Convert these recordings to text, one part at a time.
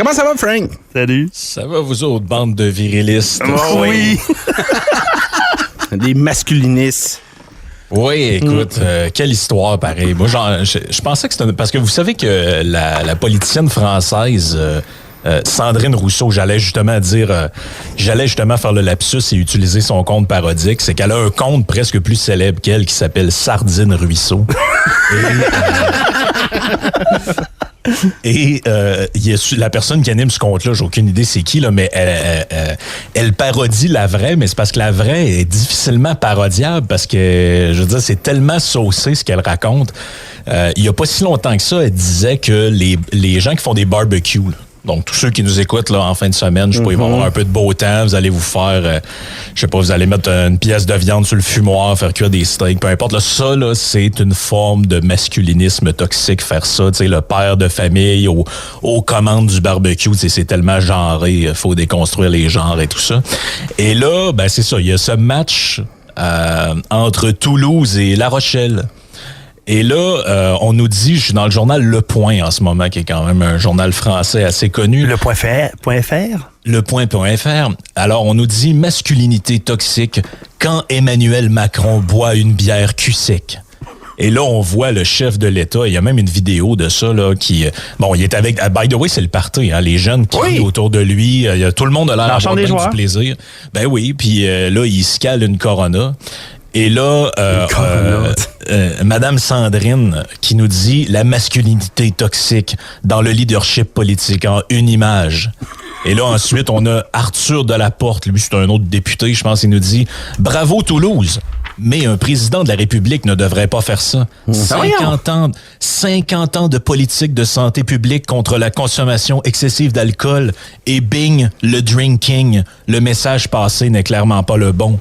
Comment ça va, Frank? Salut. Ça va, vous autres, bande de virilistes? Oh, oui. Des masculinistes. Oui, écoute, quelle histoire pareil. Moi, je pensais que c'était... Parce que vous savez que la politicienne française... Sandrine Rousseau, j'allais justement faire le lapsus et utiliser son compte parodique, c'est qu'elle a un compte presque plus célèbre qu'elle qui s'appelle Sardine Ruisseau. Et il y a la personne qui anime ce compte-là, j'ai aucune idée c'est qui, là, mais elle parodie la vraie, mais c'est parce que la vraie est difficilement parodiable parce que, je veux dire, c'est tellement saucé ce qu'elle raconte. Il y a pas si longtemps que ça, elle disait que les gens qui font des barbecues, là, donc, tous ceux qui nous écoutent là en fin de semaine, je sais pas, ils vont avoir un peu de beau temps, vous allez vous faire, je sais pas, vous allez mettre une pièce de viande sur le fumoir, faire cuire des steaks, peu importe. Là, ça, là, c'est une forme de masculinisme toxique, faire ça. Tu sais, le père de famille aux commandes du barbecue, tu sais, c'est tellement genré, faut déconstruire les genres et tout ça. Et là, ben c'est ça, il y a ce match entre Toulouse et La Rochelle. Et là, on nous dit, je suis dans le journal Le Point en ce moment, qui est quand même un journal français assez connu. Le .fr? Le Point.fr. Alors, on nous dit masculinité toxique quand Emmanuel Macron boit une bière cul-sec. Et là, on voit le chef de l'État. Il y a même une vidéo de ça, là, qui... Bon, il est avec... By the way, c'est le party, hein. Les jeunes qui sont autour de lui. Tout le monde a l'air d'avoir bien du plaisir. Ben oui, puis là, il se cale une Corona. Et là, Madame Sandrine qui nous dit la masculinité toxique dans le leadership politique en une image. Et là, ensuite, on a Arthur Delaporte, lui, c'est un autre député, je pense, il nous dit « Bravo Toulouse ». Mais un président de la République ne devrait pas faire ça. 50 ans de politique de santé publique contre la consommation excessive d'alcool et bing, le drinking. Le message passé n'est clairement pas le bon.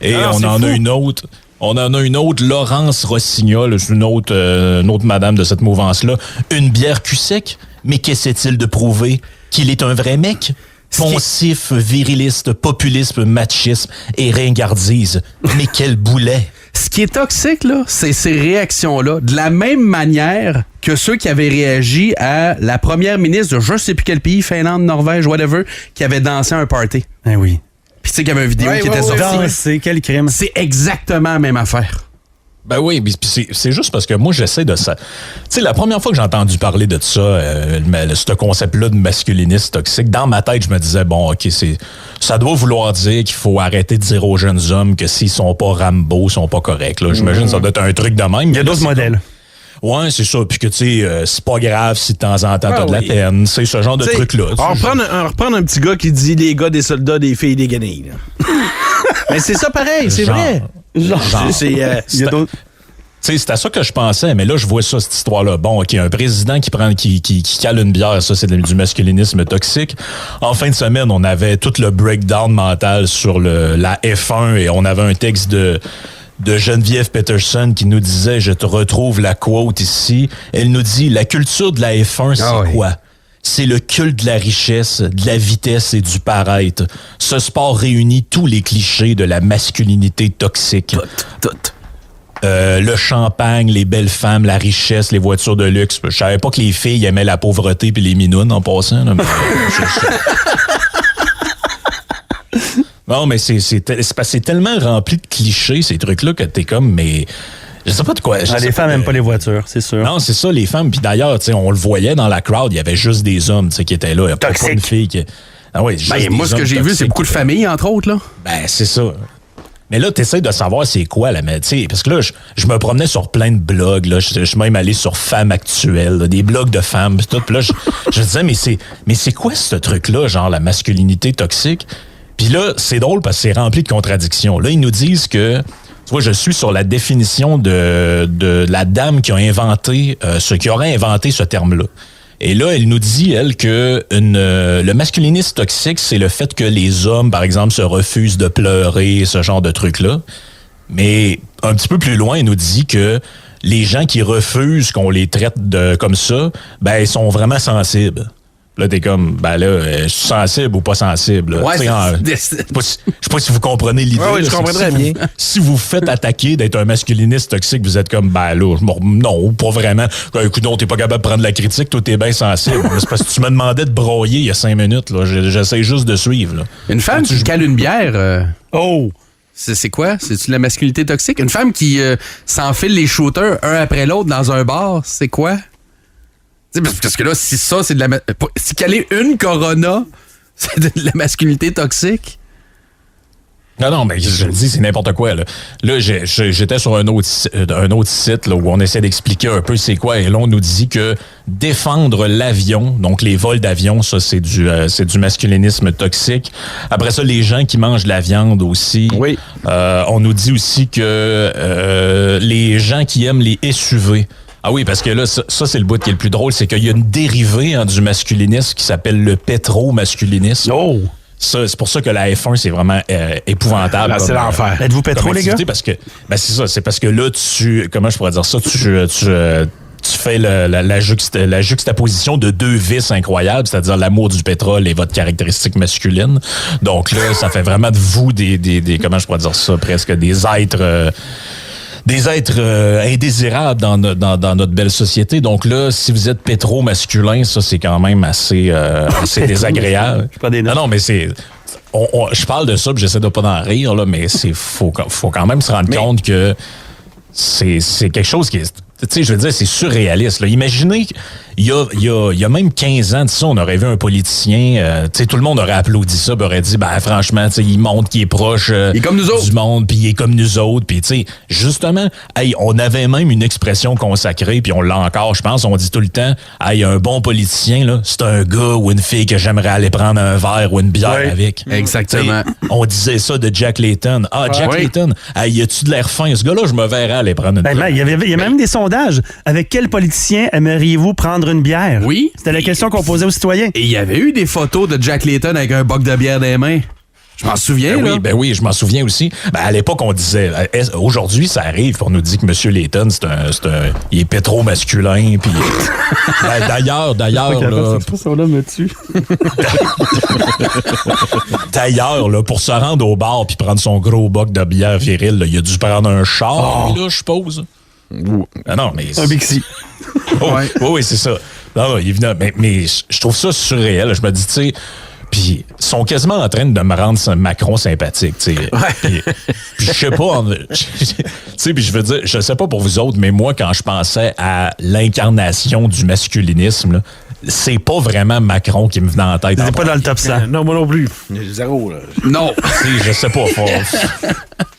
Et on en a une autre. On en a une autre, Laurence Rossignol, une autre madame de cette mouvance-là. Une bière cul-sec? Mais qu'essaie-t-il de prouver? Qu'il est un vrai mec? Poncif, viriliste, populisme, machisme et ringardise. Mais quel boulet! Ce qui est toxique, là, c'est ces réactions-là. De la même manière que ceux qui avaient réagi à la première ministre de je sais plus quel pays, Finlande, Norvège, whatever, qui avait dansé à un party. Ben oui. Puis tu sais qu'il y avait une vidéo qui était sortie. C'est quel crime? C'est exactement la même affaire. Ben oui, puis c'est juste parce que moi, j'essaie de ça. Tu sais, la première fois que j'ai entendu parler de ça, ce concept-là de masculinisme toxique, dans ma tête, je me disais, bon, OK, ça doit vouloir dire qu'il faut arrêter de dire aux jeunes hommes que s'ils sont pas Rambo, ils sont pas corrects. Là. J'imagine que ça doit être un truc de même. Il y a d'autres modèles. Ouais, c'est ça. Puis que, tu sais, c'est pas grave si de temps en temps t'as de la peine. C'est ce genre de truc-là. On reprend un petit gars qui dit les gars des soldats, des filles des guenilles. Mais c'est ça pareil, c'est vrai. Il y a d'autres. Tu sais, c'est à ça que je pensais, mais là, je vois ça, cette histoire-là. Bon, OK, un président qui cale une bière, ça, c'est du masculinisme toxique. En fin de semaine, on avait tout le breakdown mental sur la F1 et on avait un texte de Geneviève Peterson qui nous disait, je te retrouve la quote ici. Elle nous dit, la culture de la F1, c'est quoi? C'est le culte de la richesse, de la vitesse et du paraître. Ce sport réunit tous les clichés de la masculinité toxique. Tout. Le champagne, les belles femmes, la richesse, les voitures de luxe. Je savais pas que les filles aimaient la pauvreté puis les minounes en passant. Là, mais non, mais c'est tellement rempli de clichés, ces trucs-là, que t'es comme, mais... Je sais pas de quoi. Les femmes n'aiment pas les voitures, c'est sûr. Non, c'est ça, les femmes. Puis d'ailleurs, on le voyait dans la crowd, il y avait juste des hommes qui étaient là. Il n'y a pas une fille qui... Ah oui, juste moi, ce que j'ai vu, c'est beaucoup de familles, entre autres. Là. Ben, c'est ça. Mais là, t'essaies de savoir c'est quoi, là, mais parce que là, je me promenais sur plein de blogs, là, je suis même allé sur Femmes Actuelles, là, des blogs de femmes, pis tout, pis là, je disais, mais c'est quoi ce truc-là, genre la masculinité toxique? Puis là, c'est drôle parce que c'est rempli de contradictions. Là, ils nous disent que, tu vois, je suis sur la définition de la dame qui aurait inventé ce terme-là. Et là, elle nous dit, elle, que le masculinisme toxique, c'est le fait que les hommes, par exemple, se refusent de pleurer, ce genre de truc-là. Mais un petit peu plus loin, elle nous dit que les gens qui refusent qu'on les traite comme ça, ben, ils sont vraiment sensibles. Là, t'es comme, ben là, je suis sensible ou pas sensible. Ouais, Je sais pas si vous comprenez l'idée. Ouais, je comprends très bien. Si vous vous faites attaquer d'être un masculiniste toxique, vous êtes comme, ben là, non, pas vraiment. Écoute, non, t'es pas capable de prendre la critique, toi, t'es bien sensible. Mais c'est parce que tu me demandais de broyer il y a 5 minutes. Là. J'essaie juste de suivre. Là. Une femme qui cale une bière... Oh! C'est quoi? C'est-tu de la masculinité toxique? Une femme qui s'enfile les shooters un après l'autre dans un bar, c'est quoi? Parce que là, si ça, c'est de la... Si caler une Corona, c'est de la masculinité toxique? Non, mais je le dis, c'est n'importe quoi. Là j'étais sur un autre site là, où on essaie d'expliquer un peu c'est quoi. Et là, on nous dit que défendre l'avion, donc les vols d'avion, ça, c'est du masculinisme toxique. Après ça, les gens qui mangent de la viande aussi. Oui. On nous dit aussi que les gens qui aiment les SUV. Ah oui, parce que là, ça c'est le bout qui est le plus drôle, c'est qu'il y a une dérivée du masculinisme qui s'appelle le pétro-masculinisme. Oh! Ça, c'est pour ça que la F1, c'est vraiment épouvantable. Là, c'est l'enfer. Êtes-vous pétro, les gars? Parce que, ben c'est ça, c'est parce que là, comment je pourrais dire ça, tu fais la juxtaposition de 2 vices incroyables, c'est-à-dire l'amour du pétrole et votre caractéristique masculine. Donc là, ça fait vraiment de vous des comment je pourrais dire ça, presque des êtres... indésirables dans notre belle société. Donc là, si vous êtes pétro-masculin, ça, c'est quand même assez désagréable. Non, mais c'est... je parle de ça, puis j'essaie de pas d'en rire, là, mais faut quand même se rendre compte que c'est quelque chose qui est... Tu sais, je veux dire, c'est surréaliste. Là. Imaginez, il y a même 15 ans de ça, on aurait vu un politicien, tu sais, tout le monde aurait applaudi ça, puis aurait dit, ben franchement, tu sais, il montre qu'il est proche il est comme nous autres. Du monde, puis il est comme nous autres, puis tu sais, justement, hey, on avait même une expression consacrée, puis on l'a encore, je pense, on dit tout le temps, hey, un bon politicien, là, c'est un gars ou une fille que j'aimerais aller prendre un verre ou une bière avec. Exactement. T'sais, on disait ça de Jack Layton. Ah, Jack Layton, hey, y a-tu de l'air fin? Ce gars-là, je me verrais aller prendre une bière. Il y a même des sondages. Avec quel politicien aimeriez-vous prendre une bière? Oui. C'était la question qu'on posait aux citoyens. Et il y avait eu des photos de Jack Layton avec un boc de bière dans les mains. Je m'en souviens, là. Oui, je m'en souviens aussi. Ben, à l'époque, on disait... Aujourd'hui, ça arrive, on nous dit que M. Layton, il est pétro-masculin, puis... D'ailleurs, là... D'ailleurs, là, pour se rendre au bar puis prendre son gros boc de bière viril, là, il a dû prendre un char, là, je suppose. Ah non, mais... Un Bixi. Oui, c'est ça. Non, évidemment, mais je trouve ça surréel. Je me dis, tu sais... Puis, ils sont quasiment en train de me rendre Macron sympathique, tu sais. Puis, je sais pas, tu sais, puis je veux dire, je sais pas pour vous autres, mais moi, quand je pensais à l'incarnation du masculinisme, là, c'est pas vraiment Macron qui me venait en tête. C'est pas dans le top 100. Non, moi non plus. Zéro, là. Non. Je sais pas.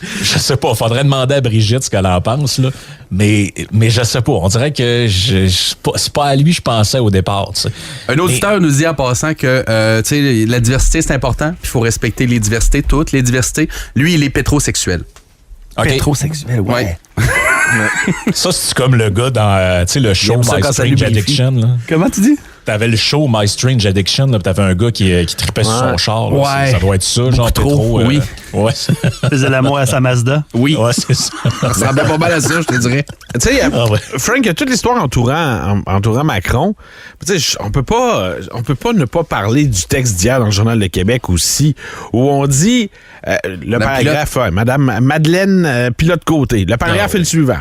Je sais pas. Faudrait demander à Brigitte ce qu'elle en pense, là. Mais je sais pas. On dirait que c'est pas à lui je pensais au départ, tu sais. Un auditeur nous dit en passant que tu sais, la diversité, c'est important. Puis il faut respecter les diversités, toutes les diversités. Lui, il est pétrosexuel. Okay. Pétrosexuel, ouais. Ça, c'est comme le gars dans le show My Strange Addiction. Là. Comment tu dis? T'avais le show My Strange Addiction, là, t'avais un gars qui tripait sur son char. Là, ouais. Ça doit être ça, genre pétro. Oui. Ouais. Faisait l'amour à sa Mazda. Oui. Ouais, c'est ça. Ça ressemblait pas mal à ça, je te dirais. Tu sais, Frank, il y a toute l'histoire entourant Macron. Tu sais, on peut pas ne pas parler du texte d'hier dans le Journal de Québec aussi, où on dit le paragraphe, Madame Madeleine Pilote-Côté. Le paragraphe est le suivant.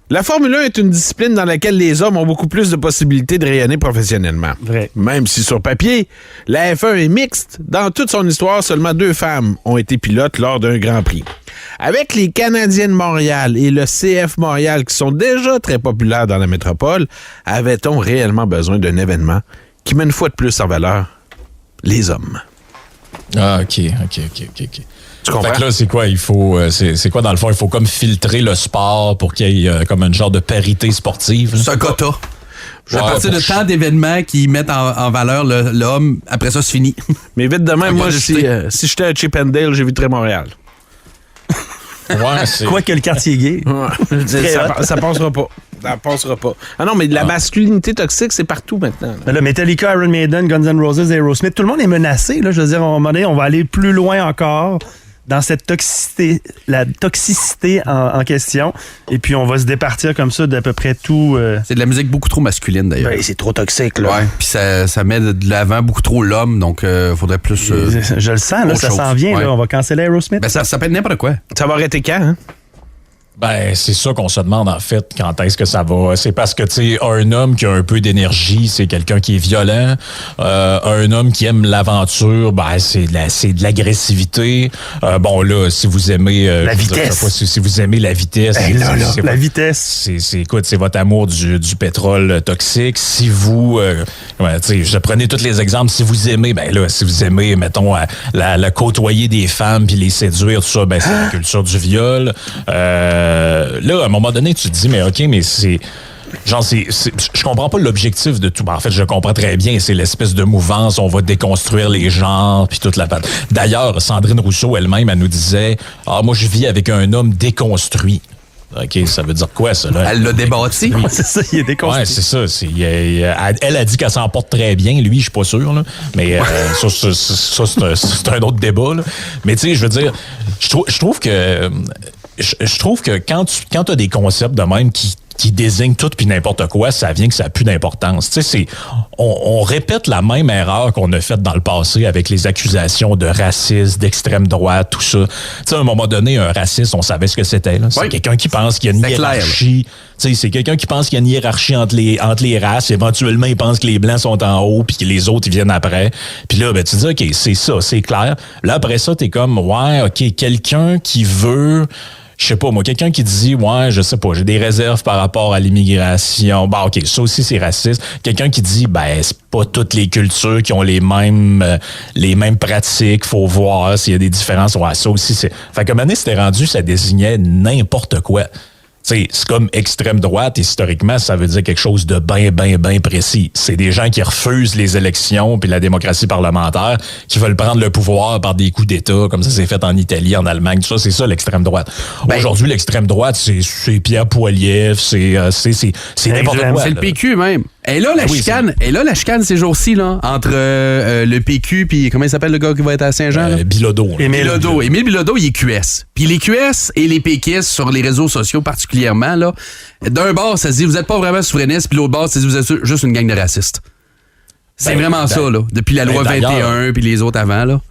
La Formule 1 est une discipline dans laquelle les hommes ont beaucoup plus de possibilités de rayonner professionnellement. Vrai. Même si sur papier, la F1 est mixte, dans toute son histoire, seulement 2 femmes ont été pilotes lors d'un Grand Prix. Avec les Canadiens de Montréal et le CF Montréal qui sont déjà très populaires dans la métropole, avait-on réellement besoin d'un événement qui met une fois de plus en valeur les hommes? Ah, OK. Tu comprends? Fait que là, c'est quoi? Il faut, c'est quoi dans le fond? Il faut comme filtrer le sport pour qu'il y ait comme une genre de parité sportive. C'est un quota. À partir de tant d'événements qui mettent en valeur l'homme, après ça, c'est fini. Mais vite de même, moi, si j'étais à Chippendale, j'éviterais Montréal. Ouais, c'est... Quoi que le quartier gay. Ouais. Ça passera pas. Ça passera pas. Ah non, mais la masculinité toxique, c'est partout maintenant. Là, Metallica, Iron Maiden, Guns N' Roses, Aerosmith, tout le monde est menacé. Là, je veux dire, à un moment donné, on va aller plus loin encore dans cette toxicité, la toxicité en question. Et puis, on va se départir comme ça d'à peu près tout. C'est de la musique beaucoup trop masculine, d'ailleurs. Ben, c'est trop toxique, là. Ouais, puis ça met de l'avant beaucoup trop l'homme, donc faudrait plus... je le sens, là, ça s'en vient. Ouais. Là, on va canceller Aerosmith. Ben, ça peut être n'importe quoi. Ça va arrêter quand, hein? Ben, c'est ça qu'on se demande, en fait, quand est-ce que ça va. C'est parce que, tu sais, un homme qui a un peu d'énergie, c'est quelqu'un qui est violent. Un homme qui aime l'aventure, ben, c'est de l'agressivité. Bon, là, si vous aimez... la vitesse. Pas, si vous aimez la vitesse... La vitesse. Écoute, c'est votre amour du pétrole toxique. Si vous... tu sais, je prenais tous les exemples. Si vous aimez, ben là, si vous aimez, mettons, la côtoyer des femmes puis les séduire, tout ça, ben, c'est la culture du viol. Là, à un moment donné, tu te dis, mais OK, mais c'est... Genre, je comprends pas l'objectif de tout. Ben, en fait, je comprends très bien. C'est l'espèce de mouvance. On va déconstruire les genres, puis toute la patte. D'ailleurs, Sandrine Rousseau elle-même, elle nous disait, moi, je vis avec un homme déconstruit. OK, ça veut dire quoi, ça? Là? Elle l'a débattu. C'est ça, il est déconstruit. Ouais, c'est ça. Elle a dit qu'elle s'en porte très bien. Lui, je suis pas sûr. Là. Mais ça, c'est un autre débat. Là. Mais tu sais, je veux dire, je trouve que... Je trouve que quand tu as des concepts de même qui désignent tout puis n'importe quoi, ça vient que ça n'a plus d'importance. Tu sais, on répète la même erreur qu'on a faite dans le passé avec les accusations de racisme, d'extrême droite, tout ça. Tu sais, à un moment donné, un raciste, on savait ce que c'était. Là. C'est quelqu'un qui pense qu'il y a une hiérarchie. Tu sais, c'est quelqu'un qui pense qu'il y a une hiérarchie entre les races. Éventuellement, il pense que les Blancs sont en haut puis que les autres, ils viennent après. Puis là, ben, tu dis, OK, c'est ça, c'est clair. Là, après ça, t'es comme, ouais, OK, quelqu'un qui veut... Je sais pas, moi, quelqu'un qui dit, ouais, je sais pas, j'ai des réserves par rapport à l'immigration. Bah, OK, ça aussi, c'est raciste. Quelqu'un qui dit, ben, c'est pas toutes les cultures qui ont les mêmes pratiques. Faut voir s'il y a des différences. Ouais, ça aussi, c'est... Fait que, à un moment donné, c'était rendu, ça désignait n'importe quoi. T'sais, c'est comme extrême droite, historiquement, ça veut dire quelque chose de bien précis. C'est des gens qui refusent les élections puis la démocratie parlementaire, qui veulent prendre le pouvoir par des coups d'État, comme ça s'est fait en Italie, en Allemagne, tout ça, c'est ça l'extrême droite. Aujourd'hui, l'extrême droite, c'est Pierre Poilievre, c'est n'importe quoi. C'est le PQ même. Et là, la chicane ces jours-ci, là, entre le PQ puis comment il s'appelle le gars qui va être à Saint-Jean? Bilodeau. Émile Bilodeau, il est QS. Puis les QS et les péquistes sur les réseaux sociaux particulièrement, là, d'un bord, ça se dit, vous êtes pas vraiment souverainiste, puis l'autre bord, ça se dit, vous êtes juste une gang de racistes. C'est vraiment ça, là. Depuis la loi 21 puis les autres avant, là.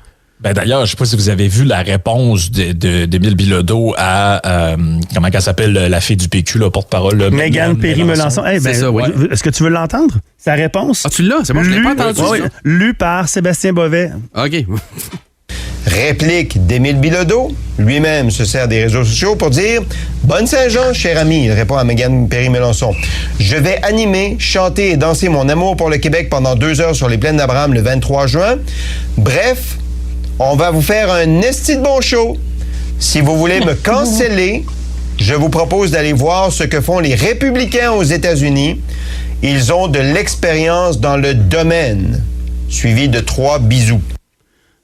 Ben d'ailleurs, je sais pas si vous avez vu la réponse d'Émile Bilodeau à comment qu'elle s'appelle la fille du PQ, là, porte-parole. Mégane Perry-Melançon. Hey, ben, c'est ça, oui. Est-ce que tu veux l'entendre? Sa réponse? Ah, tu l'as? C'est bon, je l'ai pas entendu. Oui, lu par Sébastien Bovet. OK. Réplique d'Émile Bilodeau. Lui-même se sert des réseaux sociaux pour dire « Bonne Saint-Jean, cher ami », il répond à Mégane Perry-Melançon. « Je vais animer, chanter et danser mon amour pour le Québec pendant 2 heures sur les plaines d'Abraham le 23 juin. Bref, on va vous faire un esti de bon show. Si vous voulez me canceller, je vous propose d'aller voir ce que font les républicains aux États-Unis. Ils ont de l'expérience dans le domaine. » Suivi de 3 bisous.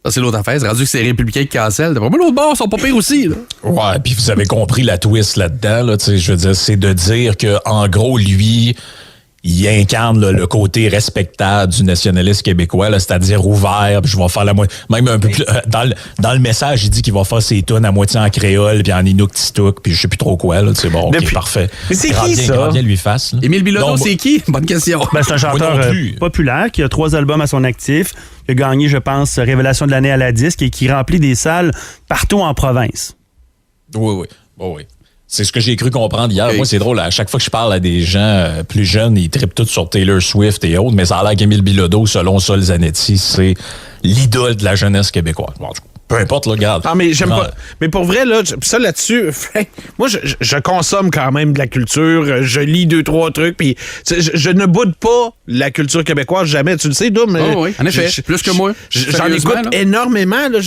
Ça, c'est l'autre affaire. C'est rendu que c'est les républicains qui cancellent. D'après moi, l'autre bord, ils sont pas pires aussi. Là. Ouais, puis vous avez compris la twist là-dedans. Là, je veux dire, c'est de dire que en gros, lui... Il incarne là, le côté respectable du nationalisme québécois, là, c'est-à-dire ouvert, puis je vais faire la moitié. Même un peu plus. Dans le message, il dit qu'il va faire ses tunes à moitié en créole, puis en inuktitut, puis je sais plus trop quoi. Là, c'est bon, OK, parfait. Mais c'est qui ça? Grand bien lui fasse. Là. Émile Bilodeau, c'est qui? Bonne question. Ben, c'est un chanteur populaire qui a 3 albums à son actif. Il a gagné, je pense, Révélation de l'année à la disque et qui remplit des salles partout en province. Oui. C'est ce que j'ai cru comprendre hier. Okay. Moi, c'est drôle. À chaque fois que je parle à des gens plus jeunes, ils trippent tous sur Taylor Swift et autres, mais ça a l'air qu'Émile Bilodeau, selon Sol Zanetti, c'est l'idole de la jeunesse québécoise. Bon, peu importe, là, regarde. Non, mais j'aime pas. Mais pour vrai, là, ça là-dessus, moi, je consomme quand même de la culture. Je lis 2-3 trucs, puis je ne boude pas la culture québécoise jamais. Tu le sais, Doom. Oh, oui, en effet. Plus que moi. J'en écoute énormément. Là.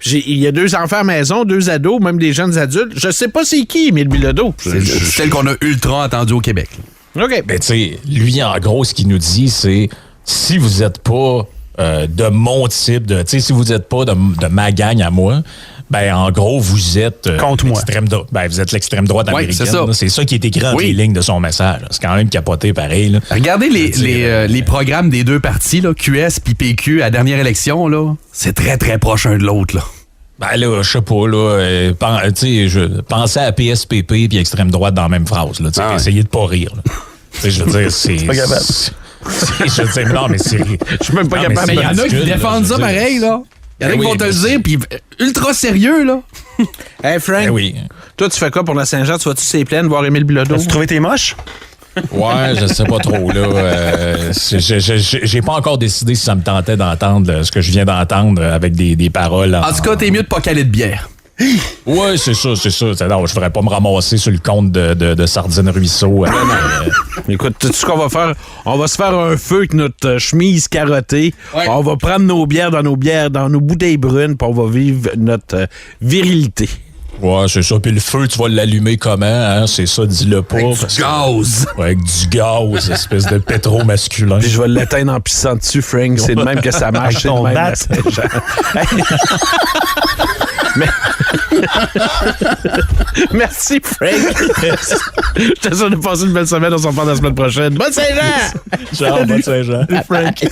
Il y a 2 enfants à la maison, 2 ados, même des jeunes adultes. Je sais pas c'est qui, Émile Bilodeau. C'est celle qu'on a ultra entendue au Québec. OK. Ben, tu sais, lui, en gros, ce qu'il nous dit, c'est si vous n'êtes pas de mon type, tu sais, si vous n'êtes pas de ma gang à moi, ben en gros, vous êtes contre moi. Vous êtes l'extrême droite américaine. C'est ça qui est écrit entre les lignes de son message. C'est quand même capoté pareil. Là. Regardez les programmes des 2 partis, là, QS puis PQ, à la dernière élection, là, c'est très, très proche un de l'autre. Là. Ben là, je sais pas, là. Tu sais, je pensais à PSPP puis extrême droite dans la même phrase, là. Ah ouais. Essayer de pas rire, là. Tu sais, je veux dire, c'est. pas capable. Je veux dire, non, mais c'est. Je suis même pas capable. Mais il y en a qui défendent ça pareil, là. Il y en a qui vont te le dire, puis ultra sérieux, là. Hey, Frank, Ben oui. toi, tu fais quoi pour la Saint-Jean? Tu vas-tu sur les plaines voir Émile Bilodeau? As-tu trouvé tes moches? Ouais, je sais pas trop, là. J'ai pas encore décidé si ça me tentait d'entendre ce que je viens d'entendre avec des paroles. En tout cas, t'es mieux de pas caler de bière. Ouais, c'est ça. Non, je ferais pas me ramasser sur le compte de Sardine Ruisseau. Écoute, tu sais ce qu'on va faire? On va se faire un feu avec notre chemise carottée. Ouais. On va prendre nos bières, dans nos bouteilles brunes, puis on va vivre notre virilité. Ouais, c'est ça. Puis le feu, tu vas l'allumer comment, hein? C'est ça, dis-le pas. Avec du gaz. Ouais, avec du gaz, espèce de pétro masculin. Puis je vais l'éteindre en pissant dessus, Frank. C'est de même que ça marche. Avec C'est de ton même bat. à Saint-Jean. Merci, Frank. Je te souhaite de passer une belle semaine. On s'en parle la semaine prochaine. Bonne Saint-Jean! Ciao, bonne Saint-Jean. Frank.